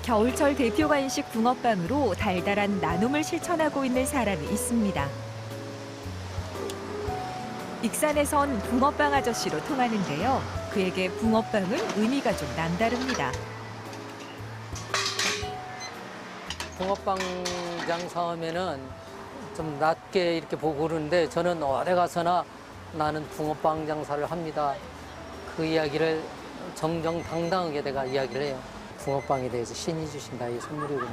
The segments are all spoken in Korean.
겨울철 대표 간식 붕어빵으로 달달한 나눔을 실천하고 있는 사람이 있습니다. 익산에선 붕어빵 아저씨로 통하는데요. 그에게 붕어빵은 의미가 좀 남다릅니다. 붕어빵 장사하면은 좀 낮게 이렇게 보고 그러는데 저는 어디 가서나 나는 붕어빵 장사를 합니다. 그 이야기를 정정당당하게 내가 이야기를 해요. 붕어빵에 대해서 신이 주신 나의 선물이구나.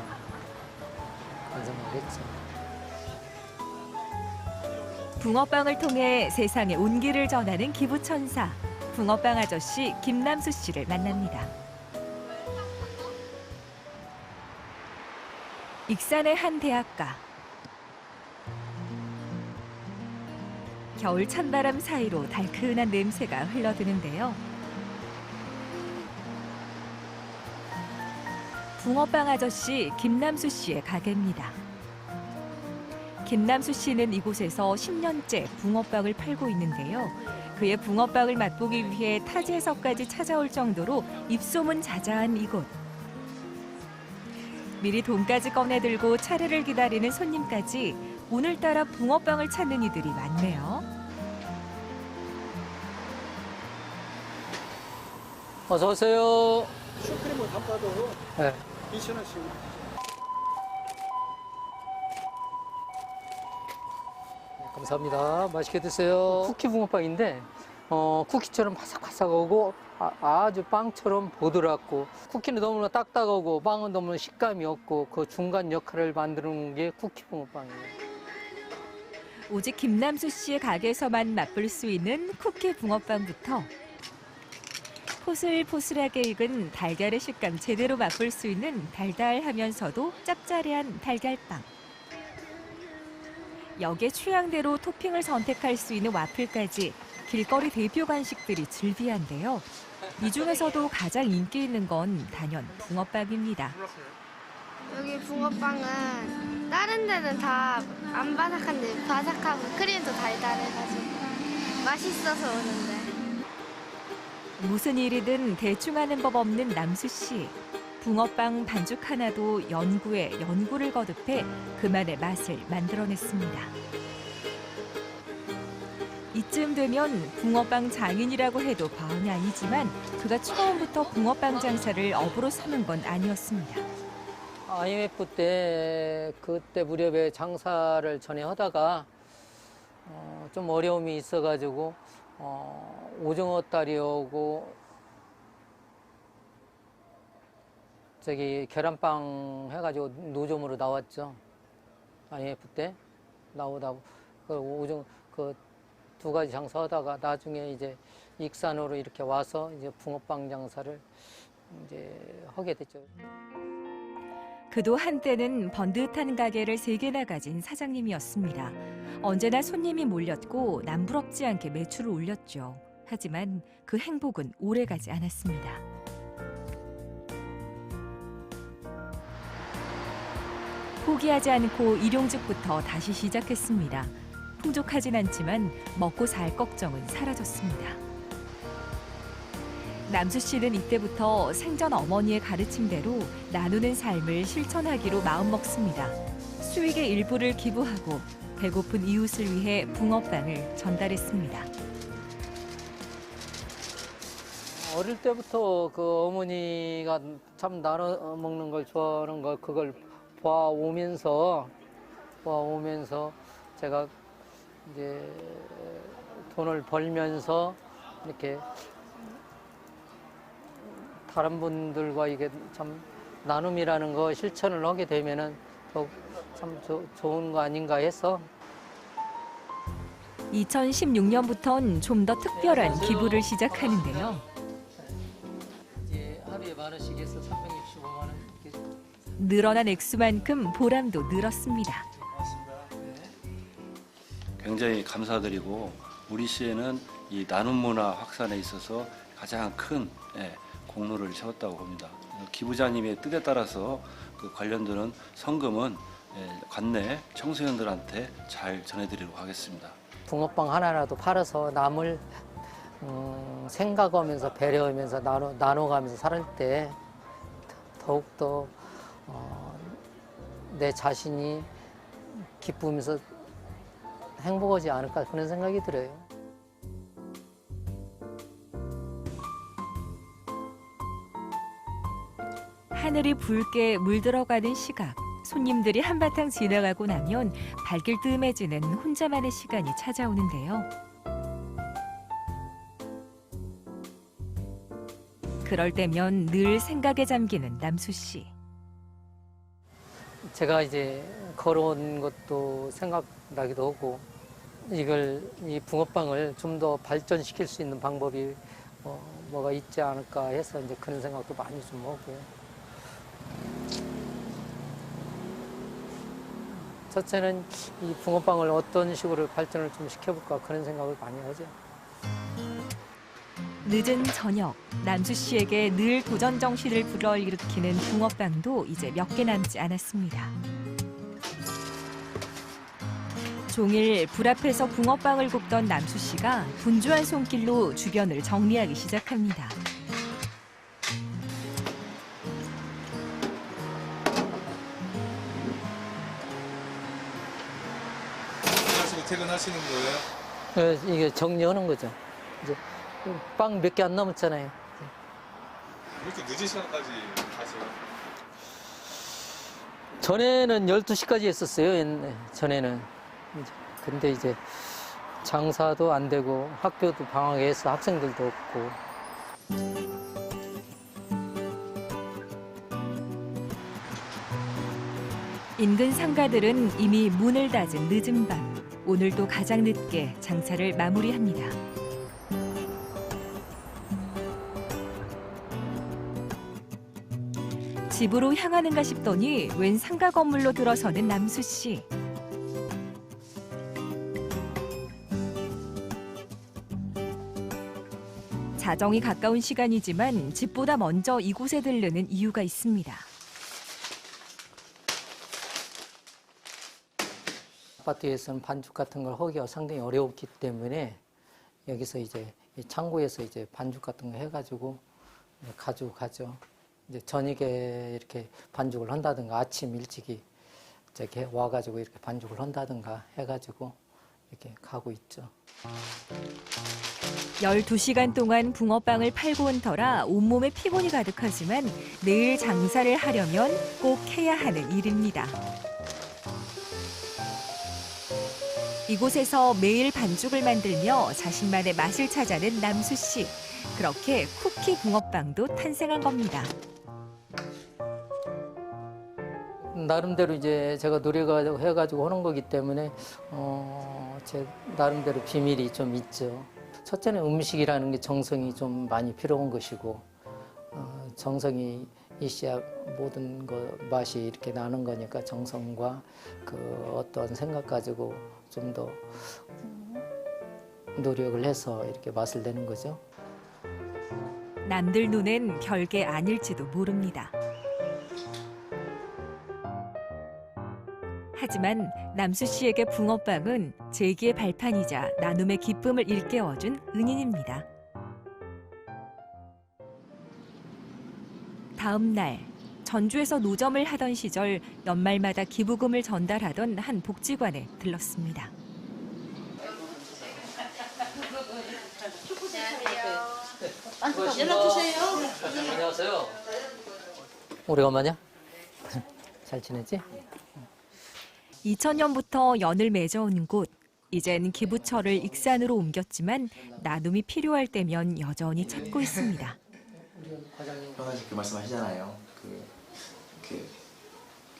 그런 생각을 했죠. 붕어빵을 통해 세상에 온기를 전하는 기부천사, 붕어빵 아저씨 김남수 씨를 만납니다. 익산의 한 대학가. 겨울 찬바람 사이로 달큰한 냄새가 흘러드는데요. 붕어빵 아저씨 김남수 씨의 가게입니다. 김남수 씨는 이곳에서 10년째 붕어빵을 팔고 있는데요. 그의 붕어빵을 맛보기 위해 타지에서까지 찾아올 정도로 입소문 자자한 이곳. 미리 돈까지 꺼내들고 차례를 기다리는 손님까지 오늘따라 붕어빵을 찾는 이들이 많네요. 어서 오세요. 슈크림을 담가도 네. 2,000원씩. 감사합니다. 맛있게 드세요. 쿠키 붕어빵인데 쿠키처럼 바삭바삭하고 아주 빵처럼 보드랍고 쿠키는 너무나 딱딱하고 빵은 너무나 식감이 없고 그 중간 역할을 만드는 게 쿠키 붕어빵이에요. 오직 김남수 씨의 가게에서만 맛볼 수 있는 쿠키 붕어빵부터 포슬포슬하게 익은 달걀의 식감 제대로 맛볼 수 있는 달달하면서도 짭짜리한 달걀빵. 역의 취향대로 토핑을 선택할 수 있는 와플까지 길거리 대표 간식들이 즐비한데요. 이 중에서도 가장 인기 있는 건 단연 붕어빵입니다. 여기 붕어빵은 다른 데는 다 안 바삭한데 바삭하고 크림도 달달해가지고 맛있어서 오는데. 무슨 일이든 대충 하는 법 없는 남수 씨. 붕어빵 반죽 하나도 연구에 연구를 거듭해 그만의 맛을 만들어냈습니다. 이쯤 되면 붕어빵 장인이라고 해도 과언이 아니지만 그가 처음부터 붕어빵 장사를 업으로 삼은 건 아니었습니다. IMF 때 그때 무렵에 장사를 전에 하다가 좀 어려움이 있어가지고 오징어 딸이 오고 저기 계란빵 해가지고 노점으로 나왔죠. IMF 때 나오다가 그 오징어 그 두 가지 장사하다가 나중에 이제 익산으로 이렇게 와서 이제 붕어빵 장사를 이제 하게 됐죠. 그도 한때는 번듯한 가게를 3개나 가진 사장님이었습니다. 언제나 손님이 몰렸고 남부럽지 않게 매출을 올렸죠. 하지만 그 행복은 오래가지 않았습니다. 포기하지 않고 일용직부터 다시 시작했습니다. 풍족하진 않지만 먹고 살 걱정은 사라졌습니다. 남수 씨는 이때부터 생전 어머니의 가르침대로 나누는 삶을 실천하기로 마음먹습니다. 수익의 일부를 기부하고 배고픈 이웃을 위해 붕어빵을 전달했습니다. 어릴 때부터 그 어머니가 참 나눠 먹는 걸 좋아하는 걸 그걸 봐오면서 제가 이제 돈을 벌면서 이렇게 다른 분들과 이게 참 나눔이라는 거 실천을 하게 되면은 더욱 참 좋은 거 아닌가 해서 2016년부터는 좀 더 특별한 기부를 시작하는데요. 이제 하루에 10,000원씩 해서 365만 원 이렇게 늘어난 액수만큼 보람도 늘었습니다. 굉장히 감사드리고 우리 시에는 이 나눔 문화 확산에 있어서 가장 큰 공로를 세웠다고 봅니다. 기부자님의 뜻에 따라서 그 관련되는 성금은 관내 청소년들한테 잘 전해드리도록 하겠습니다. 붕어빵 하나라도 팔아서 남을 생각하면서 배려하면서 나눠가면서 살 때 더욱더 내 자신이 기쁘면서 행복하지 않을까 그런 생각이 들어요. 하늘이 붉게 물들어가는 시각. 손님들이 한바탕 지나가고 나면 발길 뜸해지는 혼자만의 시간이 찾아오는데요. 그럴 때면 늘 생각에 잠기는 남수 씨. 제가 이제 걸어온 것도 생각나기도 하고 이 붕어빵을 좀 더 발전시킬 수 있는 방법이 뭐가 있지 않을까 해서 이제 그런 생각도 많이 좀 하고요. 첫째는 이 붕어빵을 어떤 식으로 발전을 좀 시켜볼까 그런 생각을 많이 하죠. 늦은 저녁, 남수 씨에게 늘 도전 정신을 불러일으키는 붕어빵도 이제 몇 개 남지 않았습니다. 종일 불 앞에서 붕어빵을 굽던 남수 씨가 분주한 손길로 주변을 정리하기 시작합니다. 퇴근하시는 거예요? 이게 정리하는 거죠. 이제 빵 몇 개 안 남았잖아요. 이렇게 늦은 시간까지 하세요? 전에는 12시까지 했었어요. 전에는. 근데 이제 장사도 안 되고 학교도 방학해서 학생들도 없고. 인근 상가들은 이미 문을 닫은 늦은 밤. 오늘도 가장 늦게 장사를 마무리합니다. 집으로 향하는가 싶더니 웬 상가 건물로 들어서는 남수 씨. 자정이 가까운 시간이지만 집보다 먼저 이곳에 들르는 이유가 있습니다. 아파트에서는 반죽 같은 걸 하기가 상당히 어려웠기 때문에 여기서 이제 이 창고에서 이제 반죽 같은 거 해가지고 가지고 가죠. 이제 저녁에 이렇게 반죽을 한다든가 아침 일찍이 이렇게 와가지고 이렇게 반죽을 한다든가 해가지고 이렇게 가고 있죠. 12시간 동안 붕어빵을 팔고 온 터라 온몸에 피곤이 가득하지만 내일 장사를 하려면 꼭 해야 하는 일입니다. 이곳에서 매일 반죽을 만들며 자신만의 맛을 찾아낸 남수 씨. 그렇게 쿠키 붕어빵도 탄생한 겁니다. 나름대로 이제 제가 노력을 해가지고 하는 거기 때문에 제 나름대로 비밀이 좀 있죠. 첫째는 음식이라는 게 정성이 좀 많이 필요한 것이고 정성이 있어야 모든 맛이 이렇게 나는 거니까 정성과 그 어떤 생각 가지고 좀 더 노력을 해서 이렇게 맛을 내는 거죠. 남들 눈엔 별게 아닐지도 모릅니다. 하지만 남수 씨에게 붕어빵은 재기의 발판이자 나눔의 기쁨을 일깨워준 은인입니다. 다음 날 전주에서 노점을 하던 시절 연말마다 기부금을 전달하던 한 복지관에 들렀습니다. 연락주세요. 안녕하세요. 오래간만이야? 잘 지내지? 2000년부터 연을 맺어온 곳. 이젠 기부처를 익산으로 옮겼지만 나눔이 필요할 때면 여전히 찾고 있습니다. 편하게 그 말씀하시잖아요.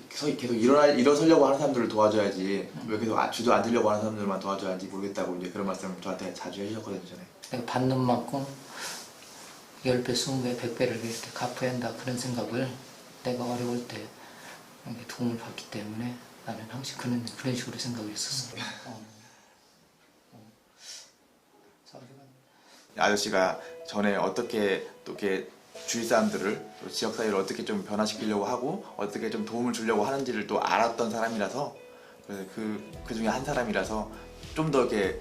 계속 일어서려고 하는 사람들을 도와줘야지 왜 계속 주저 앉으려고 하는 사람들만 도와줘야지 모르겠다고 이제 그런 말씀을 저한테 자주 해주셨거든요. 전에. 내가 받는 만큼 10배, 20배, 100배를 이렇게 갚아야 한다 그런 생각을 내가 어려울 때 도움을 받기 때문에 나는 항상 그런 식으로 생각을 했었어. 아저씨가 전에 어떻게 또 이렇게 주위 사람들을 또 지역 사회를 어떻게 좀 변화시키려고 하고 어떻게 좀 도움을 주려고 하는지를 또 알았던 사람이라서 그 중에 한 사람이라서 좀 더 이렇게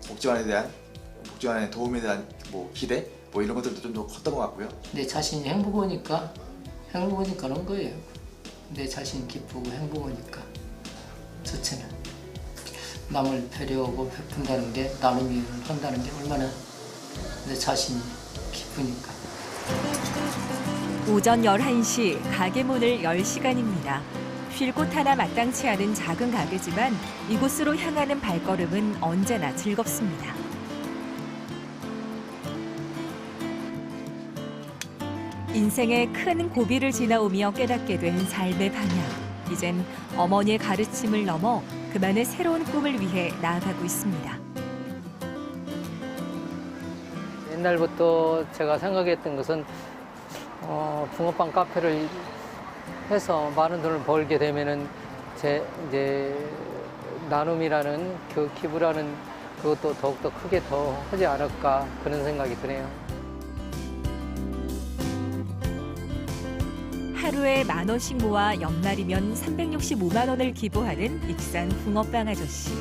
복지관의 도움에 대한 뭐 기대 뭐 이런 것들도 좀 더 컸던 것 같고요. 내 자신이 행복하니까 그런 거예요. 내 자신이 기쁘고 행복하니까 첫째는 남을 배려하고 베푼다는 게 나눔을 한다는 게 얼마나 내 자신이 기쁘니까. 오전 11시 가게 문을 열 시간입니다. 쉴 곳 하나 마땅치 않은 작은 가게지만 이곳으로 향하는 발걸음은 언제나 즐겁습니다. 인생의 큰 고비를 지나오며 깨닫게 된 삶의 방향. 이젠 어머니의 가르침을 넘어 그만의 새로운 꿈을 위해 나아가고 있습니다. 옛날부터 제가 생각했던 것은 붕어빵 카페를 해서 많은 돈을 벌게 되면은 이제 나눔이라는 그 기부라는 그것도 더욱더 크게 더 하지 않을까 그런 생각이 드네요. 하루에 10,000원씩 모아 연말이면 365만 원을 기부하는 익산 붕어빵 아저씨.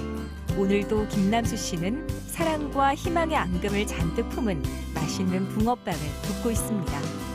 오늘도 김남수 씨는 사랑과 희망의 앙금을 잔뜩 품은 맛있는 붕어빵을 굽고 있습니다.